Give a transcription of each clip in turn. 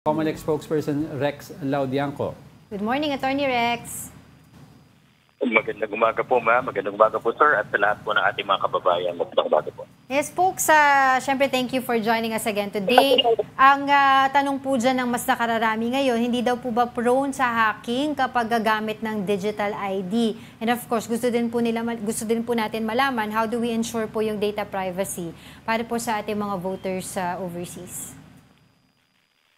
Comelec spokesperson Rex Laudianco. Good morning, Attorney Rex. Magandang umaga po, ma'am. Magandang umaga po, sir, at sa lahat po ng ating mga kababayan. Magandang umaga po. Yes, folks, syempre thank you for joining us again today. Ang tanong po dyan ng mas nakararami ngayon, hindi daw po ba prone sa hacking kapag gagamit ng digital ID? And of course, gusto din po natin malaman, how do we ensure po yung data privacy para po sa ating mga voters overseas?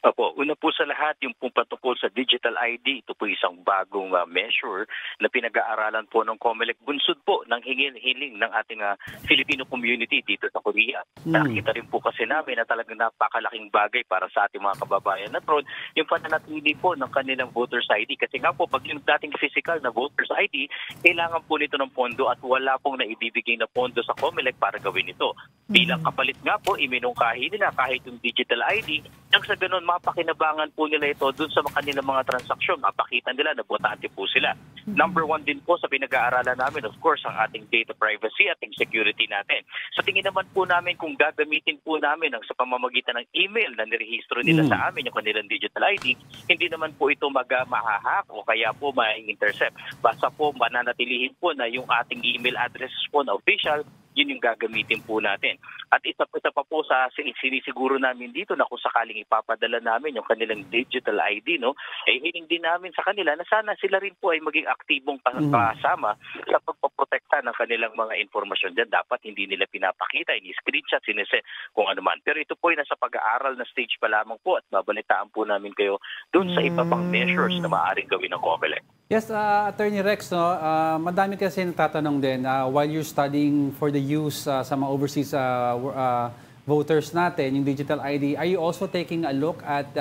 Opo, una po sa lahat, yung pong patungkol sa digital ID, ito po isang bagong measure na pinag-aaralan po ng Comelec. Bunsod po ng hiling ng ating Filipino community dito sa Korea. Nakita rin po kasi namin na talagang napakalaking bagay para sa ating mga kababayan na prone yung pananatili po ng kanilang voters ID. Kasi nga po, pag yung dating physical na voters ID, kailangan po nito ng pondo at wala pong naibibigay na pondo sa Comelec para gawin ito. Bilang kapalit nga po, iminungkahi nila kahit yung digital ID, nang sa ganun, mapakinabangan po nila ito dun sa kanilang mga transaksyon. Mapakita nila na botante po sila. Number one din po sa pinag-aaralan namin, of course, ang ating data privacy at ang security natin. Sa tingin naman po namin kung gagamitin po namin sa pamamagitan ng email na nirehistro nila sa amin yung kanilang digital ID, hindi naman po ito mahahak o kaya po ma-intercept. Basta po mananatilihin po na yung ating email address po na official, yun yung gagamitin po natin. At isa pa po sa sinisiguro namin dito na kung sakaling ipapadala namin yung kanilang digital ID, hiling din namin sa kanila na sana sila rin po ay maging aktibong kasama sa pagpoprotekta ng kanilang mga informasyon dyan. Dapat hindi nila pinapakita, ini-screenshot, kung ano man. Pero ito po ay nasa pag-aaral na stage pa lamang po at babalitaan po namin kayo doon sa iba pang measures na maaaring gawin ng Comelec. Yes, Attorney Rex, madami kasi nagtatanong din, while you're studying for the use sa mga overseas voters natin, yung digital ID, are you also taking a look at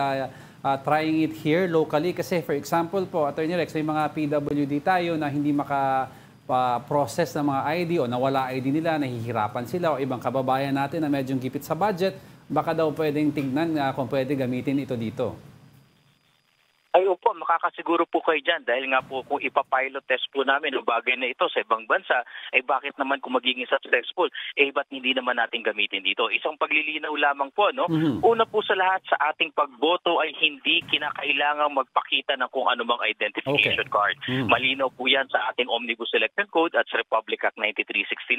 trying it here locally? Kasi for example po, Attorney Rex, may mga PWD tayo na hindi maka-process ng mga ID o nawala ID nila, nahihirapan sila o ibang kababayan natin na medyo gipit sa budget, baka daw pwedeng tignan kung pwede gamitin ito dito. Ay opo, makakasiguro po kayo dyan dahil nga po kung ipapilot test po namin ang bagay na ito sa ibang bansa, bakit naman kung magiging successful, ba't hindi naman natin gamitin dito? Isang paglilinaw lamang po, Una po sa lahat, sa ating pagboto ay hindi kinakailangang magpakita ng kung anumang identification card. Malinaw po yan sa ating Omnibus Election Code at sa Republic Act 9369.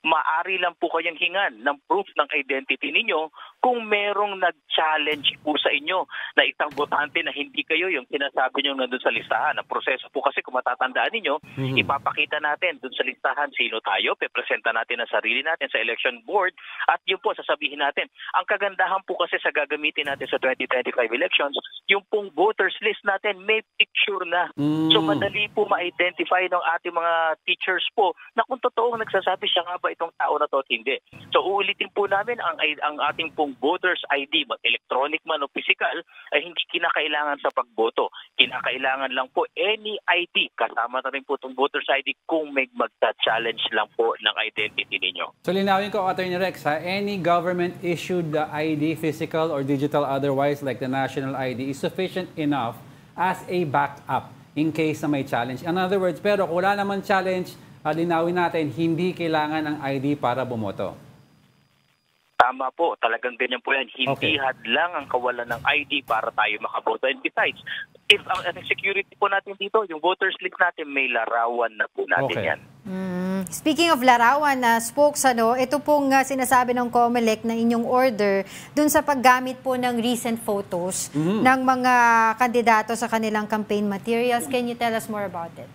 Maari lang po kayong hingan ng proof ng identity ninyo kung merong nag-challenge po sa inyo na isang botante na hindi kayo yung sinasabi nyo nandun sa listahan. Ang proseso po kasi kung matatandaan ninyo, ipapakita natin dun sa listahan sino tayo, pepresenta natin ang sarili natin sa election board at yun po sasabihin natin. Ang kagandahan po kasi sa gagamitin natin sa 2025 elections, yung pong voters list natin may picture na. So madali po ma-identify ng ating mga teachers po na kung totoong nagsasabi siya nga ba itong tao na to at hindi. So uulitin po namin ang ating pong voters ID, electronic man o physical, ay hindi kinakailangan sa pagboto. Kinakailangan lang po any ID, kasama na rin po itong voters ID kung may magta-challenge lang po ng identity ninyo. So linawin ko, Attorney Rex, any government-issued ID, physical or digital otherwise, like the national ID, is sufficient enough as a backup in case na may challenge. In other words, pero kung wala naman challenge, linawin natin, hindi kailangan ng ID para bumoto. Tama po, talagang ganyan po yan. Hindi hadlang ang kawalan ng ID para tayo makaboto. And besides, if ang security po natin dito, yung voters list natin, may larawan na po natin yan. Speaking of larawan, spokes, ito pong sinasabi ng Comelec na inyong order dun sa paggamit po ng recent photos ng mga kandidato sa kanilang campaign materials. Can you tell us more about it?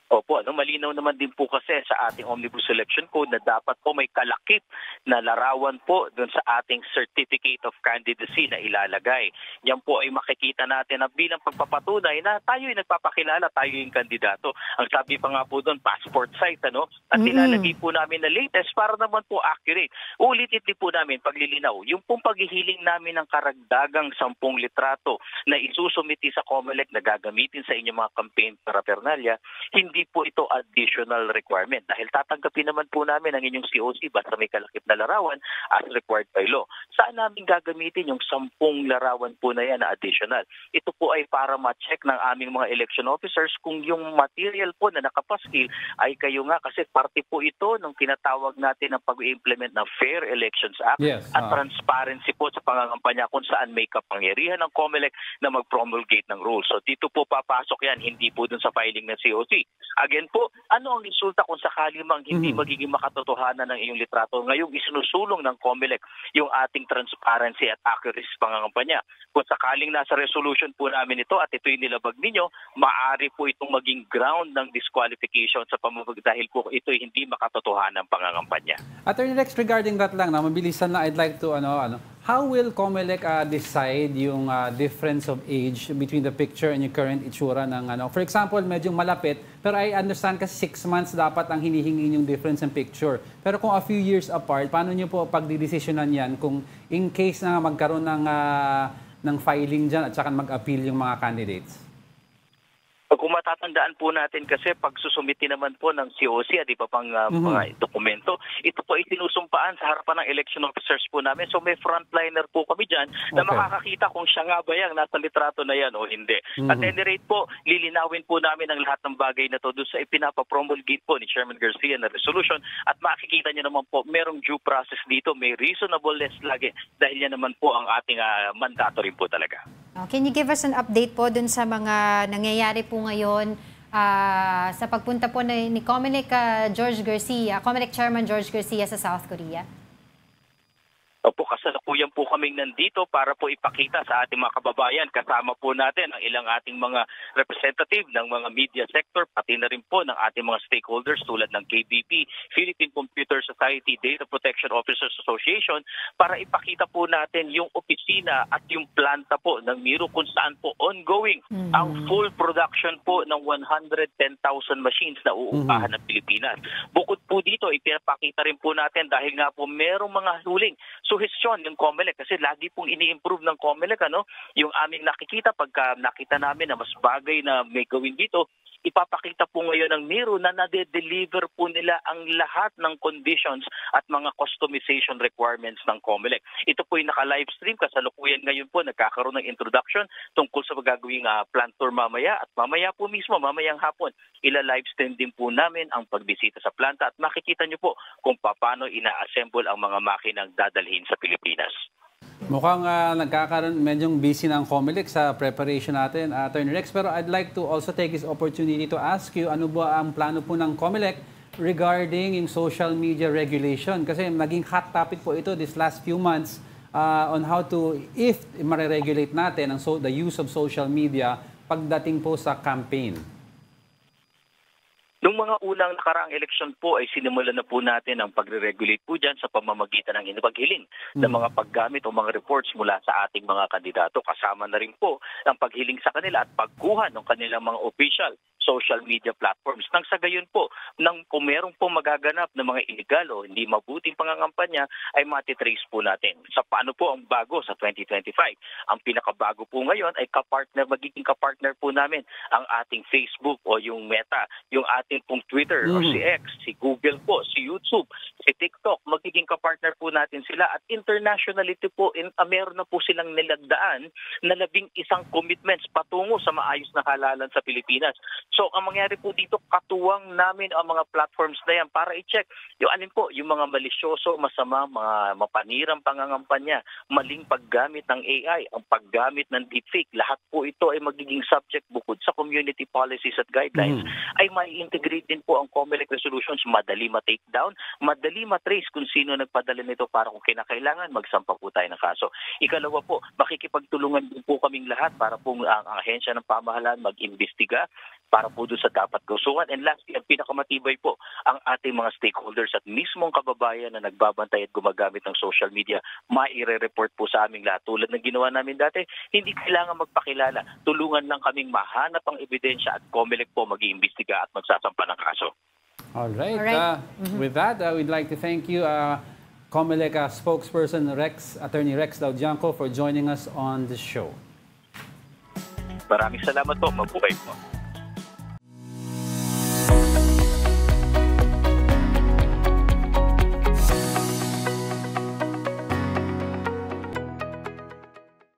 Opo, malinaw naman din po kasi sa ating Omnibus Election Code na dapat po may kalakip na larawan po dun sa ating Certificate of Candidacy na ilalagay. Yan po ay makikita natin na bilang pagpapatunay na tayo ay nagpapakilala, tayo yung kandidato. Ang sabi pa nga po doon, passport size, At nilalagay po namin na latest para naman po accurate. Ulitin din po namin paglilinaw, yung pong paghihiling namin ng karagdagang 10 litrato na isusumiti sa Comelec na gagamitin sa inyong mga campaign paraphernalia, hindi hindi po ito additional requirement dahil tatanggapin naman po namin ang inyong COC basta may kalakip na larawan as required by law. Saan namin gagamitin yung 10 larawan po na yan na additional? Ito po ay para ma-check ng aming mga election officers kung yung material po na nakapaskil ay kayo nga kasi parte po ito ng tinatawag natin ng pag-implement ng Fair Elections Act at transparency po sa pangangampanya kung saan may kapangyarihan ng COMELEC na mag-promulgate ng rules. So dito po papasok yan, hindi po dun sa filing ng COC. Again po, ano ang resulta kung sakali mang hindi magiging makatotohanan ng iyong litrato? Ngayong isinusulong ng COMELEC yung ating transparency at accuracy sa pangangampanya. Kung sakaling nasa resolution po namin ito at ito'y nilabag ninyo, maaari po itong maging ground ng disqualification sa dahil po ito'y hindi makatotohanan ng pangangampanya. Attorney Rex, regarding that lang, mabilisan na, I'd like to, how will COMELEC decide yung difference of age between the picture and yung current itsura ng For example, medyo malapit, pero I understand kasi 6 months dapat ang hinihingi yung difference in picture. Pero kung a few years apart, paano nyo po pagdidesisyonan yan kung in case na magkaroon ng filing dyan at saka mag-appeal yung mga candidates? Kung matatandaan po natin kasi pag susumiti naman po ng COC at iba pang mga dokumento, ito po ay sinusumpaan sa harapan ng election officers po namin. So may frontliner po kami dyan na makakakita kung siya nga ba yung nasa litrato na yan o hindi. At any rate po, lilinawin po namin ang lahat ng bagay na to doon sa ipinapapromulgate po ni Chairman Garcia na resolution at makikita niyo naman po merong due process dito, may reasonableness lagi dahil yan naman po ang ating mandato rin po talaga. Can you give us an update po dun sa mga nangyayari po ngayon sa pagpunta po ni COMELEC COMELEC Chairman George Garcia sa South Korea? Opo, kasalukuyan po kaming nandito para po ipakita sa ating mga kababayan. Kasama po natin ang ilang ating mga representative ng mga media sector, pati na rin po ng ating mga stakeholders tulad ng KBP, Philippine Computer Society, Data Protection Officers Association, para ipakita po natin yung opisina at yung planta po ng Miro kung saan po ongoing ang full production po ng 110,000 machines na uupahan ng Pilipinas. Bukod po dito, ipinapakita rin po natin dahil nga po merong mga huling suhestyon yung COMELEC kasi lagi pong ini-improve ng COMELEC yung aming nakikita pagka nakita namin na mas bagay na may gawin dito, ipapakita po ngayon ng Miro na nade-deliver po nila ang lahat ng conditions at mga customization requirements ng COMELEC. Ito po yung naka-livestream, kasalukuyan ngayon po nagkakaroon ng introduction tungkol sa magagawing plant tour mamaya at mamaya po mismo, mamayang hapon, ila-livestream din po namin ang pagbisita sa planta at makikita nyo po kung paano ina-assemble ang mga makinang dadalhin sa Pilipinas. Mukhang nagkakaroon, medyo busy ng COMELEC sa preparation natin, Attorney Rex. Pero I'd like to also take this opportunity to ask you, ano ba ang plano po ng COMELEC regarding yung social media regulation? Kasi naging hot topic po ito this last few months on how to, if ma-regulate natin the use of social media pagdating po sa campaign. Noong mga unang nakaraang eleksyon po ay sinimulan na po natin ang pagre-regulate po dyan sa pamamagitan ng paghiling ng mga paggamit o mga reports mula sa ating mga kandidato. Kasama na rin po ang paghiling sa kanila at pagkuha ng kanilang mga official social media platforms. Nang sa gayon po, kung meron po magaganap na mga illegal o hindi mabuting pangangampanya, ay matitrace po natin. Sa paano po ang bago sa 2025? Ang pinakabago po ngayon ay magiging kapartner po namin ang ating Facebook o yung Meta, yung ating pong Twitter o si X, si Google po, si YouTube, si TikTok. Magiging kapartner po natin sila at internationality po, meron na po silang nilagdaan na 11 commitments patungo sa maayos na halalan sa Pilipinas. So, ang mangyari po dito, katuwang namin ang mga platforms na yan para i-check yung mga malisyoso, masama, mga mapanirang pangangampanya, maling paggamit ng AI, ang paggamit ng deepfake. Lahat po ito ay magiging subject bukod sa community policies at guidelines ay mai-integrate din po ang COMELEC resolutions. Madali ma-take down, madali ma-trace kung sino nagpadala nito para kung kinakailangan, magsampa po tayo ng kaso. Ikalawa po, makikipagtulungan din po kaming lahat para po ang ahensya ng pamahalaan mag-imbestiga para po doon sa dapat gusuhan. And lastly, ang pinakamatibay po, ang ating mga stakeholders at mismong kababayan na nagbabantay at gumagamit ng social media, maire-report po sa aming lahat. Tulad ng ginawa namin dati, hindi kailangan magpakilala. Tulungan lang kaming mahanap ang ebidensya at COMELEC po mag-iimbestiga at magsasampa ng kaso. All right. With that, we'd like to thank you, COMELEC spokesperson Attorney Rex Laudianco, for joining us on the show. Maraming salamat po. Mabuhay po.